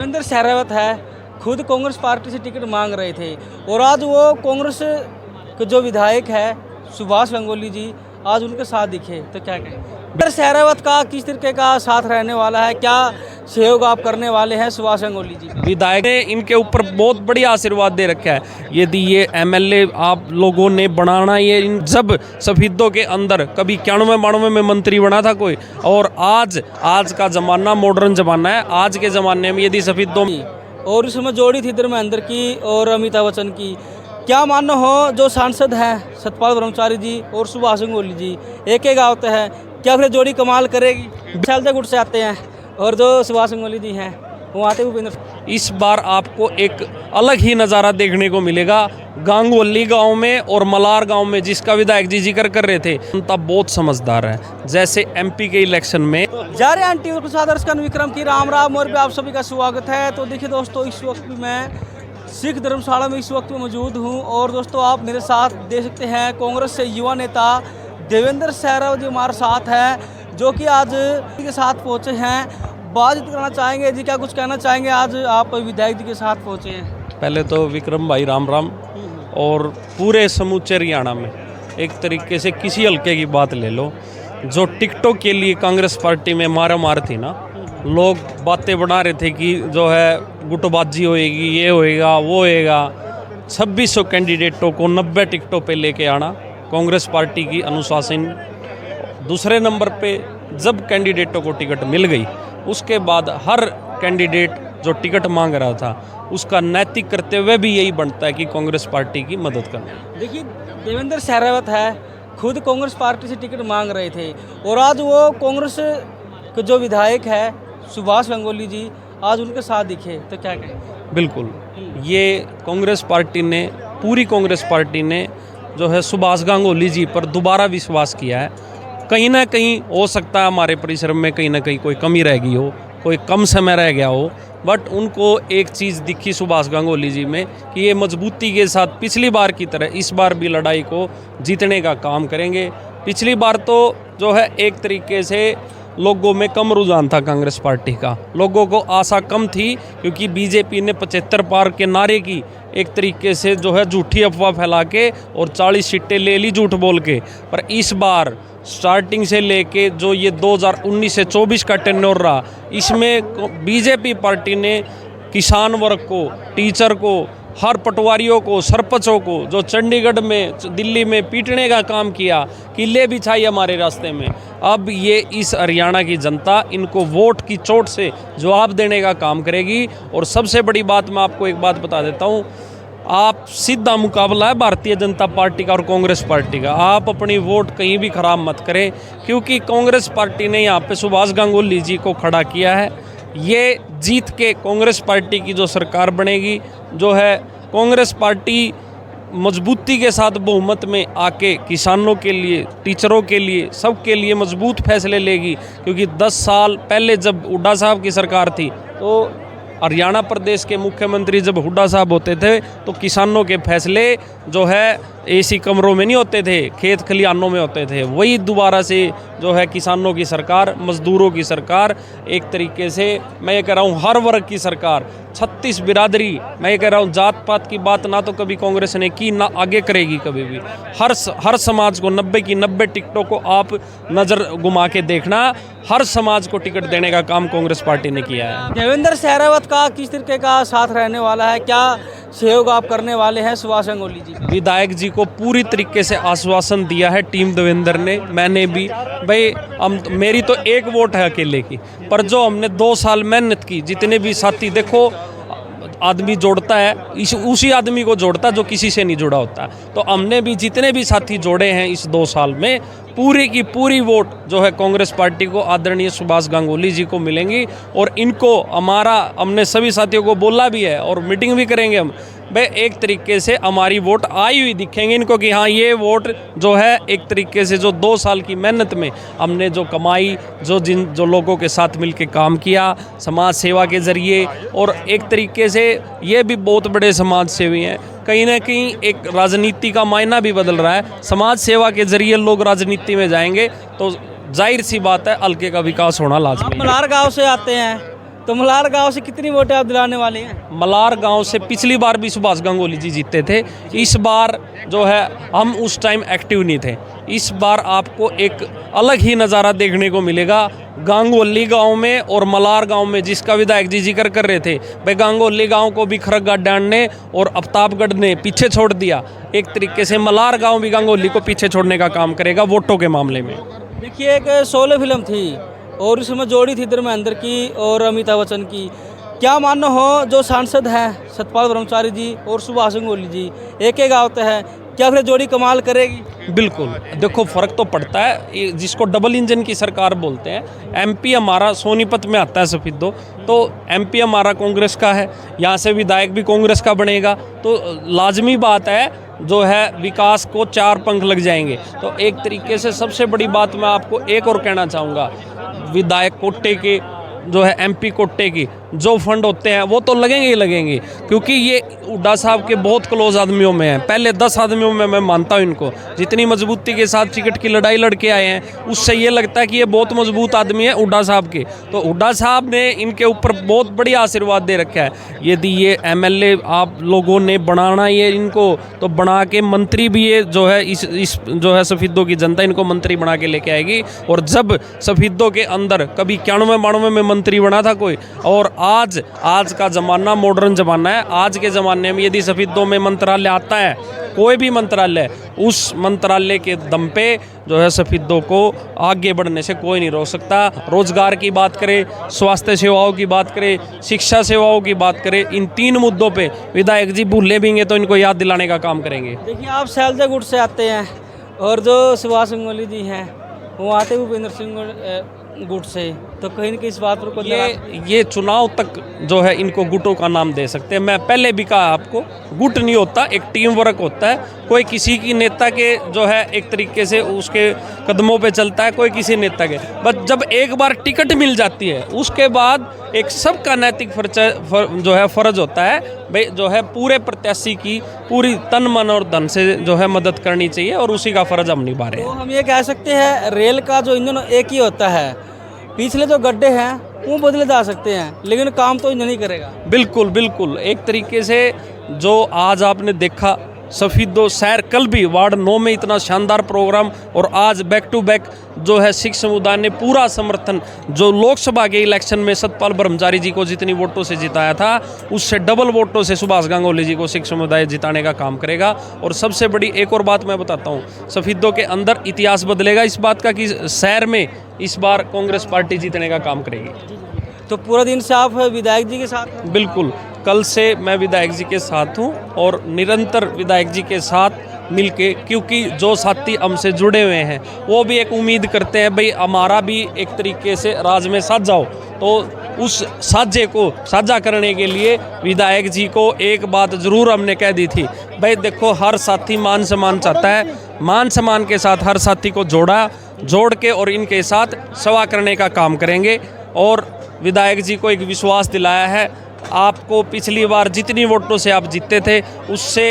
देवेंद्र सहरावत है, खुद कांग्रेस पार्टी से टिकट मांग रहे थे और आज वो कांग्रेस के जो विधायक है सुभाष गंगोली जी आज उनके साथ दिखे, तो क्या कहें? देवेंद्र सहरावत का किस तरीके का साथ रहने वाला है, क्या सहयोग आप करने वाले हैं सुभाष गंगोली जी? विधायक ने इनके ऊपर बहुत बड़ी आशीर्वाद दे रखा है। यदि ये एमएलए आप लोगों ने बनाना, ये इन सब सफेदों के अंदर कभी 91-92 में मंत्री बना था कोई, और आज का ज़माना मॉडर्न ज़माना है। आज के ज़माने में यदि सफेदों और इसमें जोड़ी थी धर्मेंद्र की और अमिताभ बच्चन की, क्या मानो हो जो सांसद हैं सतपाल ब्रह्मचारी जी और सुभाष गंगोली जी एक एक आवते हैं, क्या फिर जोड़ी कमाल करेगी? विशाल गुट से आते हैं और जो सुभाष गंगोली जी हैं वो आते भूपेंद्र। इस बार आपको एक अलग ही नज़ारा देखने को मिलेगा। गांगोली गांव में और मलार गांव में जिसका विधायक जी जिक्र कर रहे थे, जनता बहुत समझदार है। जैसे एमपी के इलेक्शन में जा रहे आंटी और प्रसाद दर्शक विक्रम की राम राम और भी आप सभी का स्वागत है। तो देखिए दोस्तों, इस वक्त भी मैं सिख धर्मशाला में इस वक्त मौजूद हूँ और दोस्तों आप मेरे साथ देख सकते हैं कांग्रेस से युवा नेता देवेंद्र सहरावत जी हमारे साथ हैं, जो कि आज के साथ पहुँचे हैं। बातचीत करना चाहेंगे जी, क्या कुछ कहना चाहेंगे? आज आप विधायक जी के साथ पहुँचे हैं। पहले तो विक्रम भाई राम राम, और पूरे समूचे हरियाणा में एक तरीके से किसी हल्के की बात ले लो, जो टिकटों के लिए कांग्रेस पार्टी में मार थी ना, लोग बातें बना रहे थे कि जो है गुटबाजी होएगी, ये होएगा, वो होएगा। 2600 कैंडिडेटों को 90 टिकटों पे लेके आना कांग्रेस पार्टी की अनुशासन। दूसरे नंबर पे जब कैंडिडेटों को टिकट मिल गई, उसके बाद हर कैंडिडेट जो टिकट मांग रहा था उसका नैतिक कर्तव्य भी यही बनता है कि कांग्रेस पार्टी की मदद करना। देखिए, देवेंद्र सहरावत है, खुद कांग्रेस पार्टी से टिकट मांग रहे थे और आज वो कांग्रेस के जो विधायक है सुभाष गंगोली जी आज उनके साथ दिखे, तो क्या कहें? बिल्कुल, ये कांग्रेस पार्टी ने, पूरी कांग्रेस पार्टी ने जो है सुभाष गंगोली जी पर दोबारा विश्वास किया है। कहीं ना कहीं हो सकता है हमारे परिश्रम में कहीं ना कहीं कोई कमी रह गई हो, कोई कम समय रह गया हो, बट उनको एक चीज़ दिखी सुभाष गंगोली जी में कि ये मजबूती के साथ पिछली बार की तरह इस बार भी लड़ाई को जीतने का काम करेंगे। पिछली बार तो जो है एक तरीके से लोगों में कम रुझान था कांग्रेस पार्टी का, लोगों को आशा कम थी क्योंकि बीजेपी ने 75 पार के नारे की एक तरीके से जो है झूठी अफवाह फैला के और 40 सीटें ले ली झूठ बोल के। पर इस बार स्टार्टिंग से लेके जो ये 2019 से 24 का टेन्योर रहा, इसमें बीजेपी पार्टी ने किसान वर्ग को, टीचर को, हर पटवारियों को, सरपंचों को जो चंडीगढ़ में, दिल्ली में पीटने का काम किया, किले बिछाई हमारे रास्ते में, अब ये इस हरियाणा की जनता इनको वोट की चोट से जवाब देने का काम करेगी। और सबसे बड़ी बात मैं आपको एक बात बता देता हूँ, आप सीधा मुकाबला है भारतीय जनता पार्टी का और कांग्रेस पार्टी का। आप अपनी वोट कहीं भी खराब मत करें, क्योंकि कांग्रेस पार्टी ने यहाँ पे सुभाष गंगोली जी को खड़ा किया है। ये जीत के कांग्रेस पार्टी की जो सरकार बनेगी, जो है कांग्रेस पार्टी मजबूती के साथ बहुमत में आके किसानों के लिए, टीचरों के लिए, सबके लिए मजबूत फैसले लेगी। क्योंकि 10 साल पहले जब हुड्डा साहब की सरकार थी, तो हरियाणा प्रदेश के मुख्यमंत्री जब हुड्डा साहब होते थे तो किसानों के फैसले जो है एसी कमरों में नहीं होते थे, खेत खलिहानों में होते थे। वही दोबारा से जो है किसानों की सरकार, मजदूरों की सरकार, एक तरीके से मैं ये कह रहा हूँ हर वर्ग की सरकार, 36 बिरादरी, मैं ये कह रहा हूँ जात पात की बात ना तो कभी कांग्रेस ने की, ना आगे करेगी कभी भी। हर समाज को 90 की 90 टिकटों को आप नज़र घुमा के देखना, हर समाज को टिकट देने का काम कांग्रेस पार्टी ने किया है। देवेंद्र सहरावत का किस तरीके का साथ रहने वाला है, क्या सहयोग आप करने वाले हैं सुभाष गंगोली जी? विधायक जी को पूरी तरीके से आश्वासन दिया है टीम देवेंद्र ने, मैंने भी। भाई मेरी तो एक वोट है अकेले की, पर जो हमने 2 साल मेहनत की, जितने भी साथी, देखो आदमी जोड़ता है, उसी आदमी को जोड़ता है जो किसी से नहीं जुड़ा होता। तो हमने भी जितने भी साथी जोड़े हैं इस 2 साल में, पूरी की पूरी वोट जो है कांग्रेस पार्टी को, आदरणीय सुभाष गंगोली जी को मिलेंगी। और इनको हमने सभी साथियों को बोला भी है और मीटिंग भी करेंगे हम, भाई एक तरीके से हमारी वोट आई हुई दिखेंगे इनको कि हाँ ये वोट जो है एक तरीके से जो 2 साल की मेहनत में हमने जो कमाई, जो लोगों के साथ मिलके काम किया समाज सेवा के ज़रिए, और एक तरीके से ये भी बहुत बड़े समाज सेवी हैं। कहीं ना कहीं एक राजनीति का मायना भी बदल रहा है, समाज सेवा के ज़रिए लोग राजनीति में जाएंगे तो जाहिर सी बात है हल्के का विकास होना लाजमी है। मलार गाँव से आते हैं तो मलार गांव से कितनी वोटें आप दिलाने वाले हैं? मलार गांव से पिछली बार भी सुभाष गांगुली जी जीते थे। इस बार जो है हम उस टाइम एक्टिव नहीं थे। इस बार आपको एक अलग ही नज़ारा देखने को मिलेगा गांगुली गांव में और मलार गांव में, जिसका विधायक जी जिक्र कर रहे थे। भाई गांगुली गांव को भी खरगढ़ डांड ने और अफ्ताबगढ़ ने पीछे छोड़ दिया। एक तरीके से मलार गांव भी गांगुली को पीछे छोड़ने का काम करेगा वोटों के मामले में। देखिए, एक शोले फिल्म थी और इसमें जोड़ी थी धर्मेंद्र की और अमिताभ बच्चन की। क्या मानो हो जो सांसद हैं सतपाल ब्रह्मचारी जी और सुभाष गांगुली जी एक एक गाँव है, क्या फिर जोड़ी कमाल करेगी? बिल्कुल, देखो फ़र्क तो पड़ता है, जिसको डबल इंजन की सरकार बोलते हैं। एमपी हमारा सोनीपत में आता है सफिद्दो, तो एमपी हमारा कांग्रेस का है, यहाँ से विधायक भी कांग्रेस का बनेगा, तो लाजमी बात है जो है विकास को चार पंख लग जाएंगे। तो एक तरीके से सबसे बड़ी बात मैं आपको एक और कहना चाहूँगा, विधायक कोटे के जो है एमपी कोटे की जो फंड होते हैं वो तो लगेंगे ही लगेंगे, क्योंकि ये हुड्डा साहब के बहुत क्लोज आदमियों में हैं। पहले 10 आदमियों में मैं मानता हूँ इनको, जितनी मजबूती के साथ टिकट की लड़ाई लड़के आए हैं उससे ये लगता है कि ये बहुत मजबूत आदमी है हुड्डा साहब के। तो हुड्डा साहब ने इनके ऊपर बहुत बड़ी आशीर्वाद दे रखा है। यदि ये एमएलए आप लोगों ने बनाना ये इनको, तो बना के मंत्री भी ये जो है इस जो है सफिद्दो की जनता इनको मंत्री बना के लेके आएगी। और जब सफिद्दो के अंदर कभी 91-92 में मंत्री बना था कोई, और आज का ज़माना मॉडर्न ज़माना है। आज के ज़माने में यदि सफिद्दो में मंत्रालय आता है, कोई भी मंत्रालय, उस मंत्रालय के दम पे जो है सफिद्दो को आगे बढ़ने से कोई नहीं रोक सकता। रोजगार की बात करें, स्वास्थ्य सेवाओं की बात करें, शिक्षा सेवाओं की बात करें, इन 3 मुद्दों पे विधायक जी भूले भी हैं तो इनको याद दिलाने का काम करेंगे। देखिए, आप सैलजा गुट से आते हैं और जो सुभाष गांगुली जी हैं वो आते भूपेंद्र सिंह गुट से, तो कहीं न कहीं इस बात पर ये चुनाव तक जो है इनको गुटों का नाम दे सकते हैं। मैं पहले भी कहा आपको, गुट नहीं होता, एक टीम वर्क होता है। कोई किसी की नेता के जो है एक तरीके से उसके कदमों पे चलता है, कोई किसी नेता के। बस जब एक बार टिकट मिल जाती है उसके बाद एक सबका नैतिक जो है फर्ज होता है भाई जो है पूरे प्रत्याशी की पूरी तन मन और धन से जो है मदद करनी चाहिए, और उसी का फर्ज हम निभा रहे हैं। तो हम ये कह सकते हैं रेल का जो इंजन एक ही होता है, पिछले जो गड्ढे हैं वो बदले जा सकते हैं लेकिन काम तो इंजन ही करेगा। बिल्कुल बिल्कुल, एक तरीके से जो आज आपने देखा सफिद्दो शहर, कल भी वार्ड 9 में इतना शानदार प्रोग्राम, और आज बैक टू बैक जो है सिख समुदाय ने पूरा समर्थन, जो लोकसभा के इलेक्शन में सतपाल ब्रह्मचारी जी को जितनी वोटों से जिताया था उससे डबल वोटों से सुभाष गांगुली जी को सिख समुदाय जिताने का काम करेगा। और सबसे बड़ी एक और बात मैं बताता हूँ, सफिद्दो के अंदर इतिहास बदलेगा इस बात का कि शहर में इस बार कांग्रेस पार्टी जीतने का काम करेगी। तो पूरा दिन से आप विधायक जी के साथ हैं? बिल्कुल, कल से मैं विधायक जी के साथ हूँ और निरंतर विधायक जी के साथ मिलके, क्योंकि जो साथी हमसे जुड़े हुए हैं वो भी एक उम्मीद करते हैं भाई हमारा भी एक तरीके से राज में साथ जाओ। तो उस साझे को साझा करने के लिए विधायक जी को एक बात ज़रूर हमने कह दी थी, भाई देखो हर साथी मान सम्मान चाहता है, मान सम्मान के साथ हर साथी को जोड़ के और इनके साथ सेवा करने का काम करेंगे। और विधायक जी को एक विश्वास दिलाया है, आपको पिछली बार जितनी वोटों से आप जीते थे उससे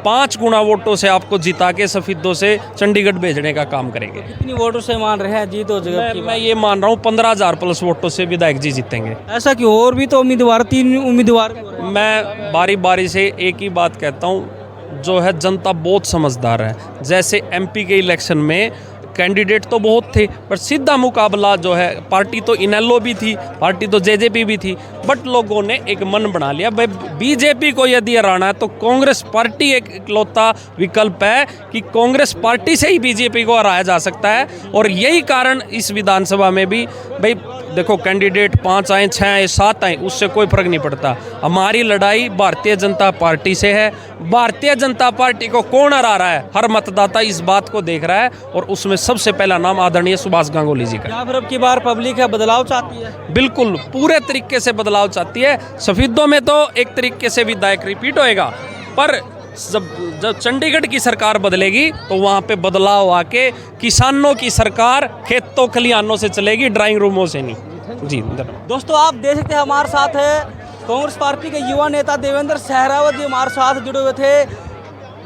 5 गुना वोटों से आपको जिता के सफिद्दो से चंडीगढ़ भेजने का काम करेंगे। कितनी वोटों से मान रहे हैं जीत हो जगह? मैं ये मान रहा हूँ 15,000 प्लस वोटों से विधायक जी जीतेंगे। ऐसा क्यों? और भी तो उम्मीदवार, 3 उम्मीदवार। मैं बारी बारी से एक ही बात कहता हूँ, जो है जनता बहुत समझदार है। जैसे एमपी के इलेक्शन में कैंडिडेट तो बहुत थे, पर सीधा मुकाबला जो है, पार्टी तो इनेलो भी थी, पार्टी तो जेजेपी भी थी, बट लोगों ने एक मन बना लिया भाई बीजेपी को यदि हराना है तो कांग्रेस पार्टी एक इकलौता विकल्प है कि कांग्रेस पार्टी से ही बीजेपी को हराया जा सकता है। और यही कारण इस विधानसभा में भी भाई देखो कैंडिडेट 5 आए, 6 आए, 7 आए, उससे कोई फर्क नहीं पड़ता। हमारी लड़ाई भारतीय जनता पार्टी से है। भारतीय जनता पार्टी को कौन हरा रहा है, हर मतदाता इस बात को देख रहा है, और उसमें सबसे पहला नाम आदरणीय सुभाष गांगुली जी का। क्या फिर अब की बार पब्लिक है बदलाव चाहती है? बिल्कुल, पूरे तरीके से बदलाव चाहती है। सफिद्दो में तो एक तरीके से विधायक रिपीट होएगा, पर जब चंडीगढ़ की सरकार बदलेगी तो वहाँ पे बदलाव आके किसानों की सरकार खेतों खलिहानों से चलेगी, ड्राइंग रूमों से नहीं। जी दोस्तों, आप देख सकते हैं हमारे साथ है कांग्रेस पार्टी के युवा नेता देवेंद्र सहरावत जी हमारे साथ जुड़े हुए थे,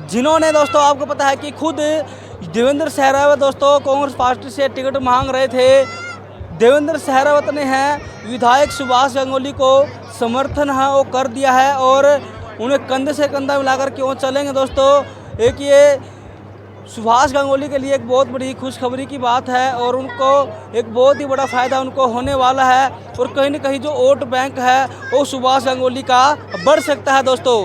जिन्होंने दोस्तों आपको पता है कि खुद देवेंद्र सहरावत दोस्तों कांग्रेस पार्टी से टिकट मांग रहे थे देवेंद्र सहरावत ने हैं विधायक सुभाष गांगुली को समर्थन है वो कर दिया है और उन्हें कंधे से कंधा मिलाकर क्यों चलेंगे दोस्तों। एक ये सुभाष गांगुली के लिए एक बहुत बड़ी खुशखबरी की बात है और उनको एक बहुत ही बड़ा फ़ायदा उनको होने वाला है और कहीं ना कहीं जो वोट बैंक है वो सुभाष गांगुली का बढ़ सकता है दोस्तों।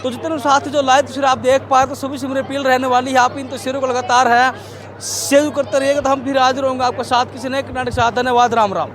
तो जितने साथी जो लाइव तस्वीर आप देख पाए तो सभी से मेरी अपील रहने वाली है, आप इन तस्वीरों को लगातार है शेयर करते रहिएगा तो हम फिर हाजिर होंगे आपके साथ किसी नए किनारे के साथ। धन्यवाद, राम राम।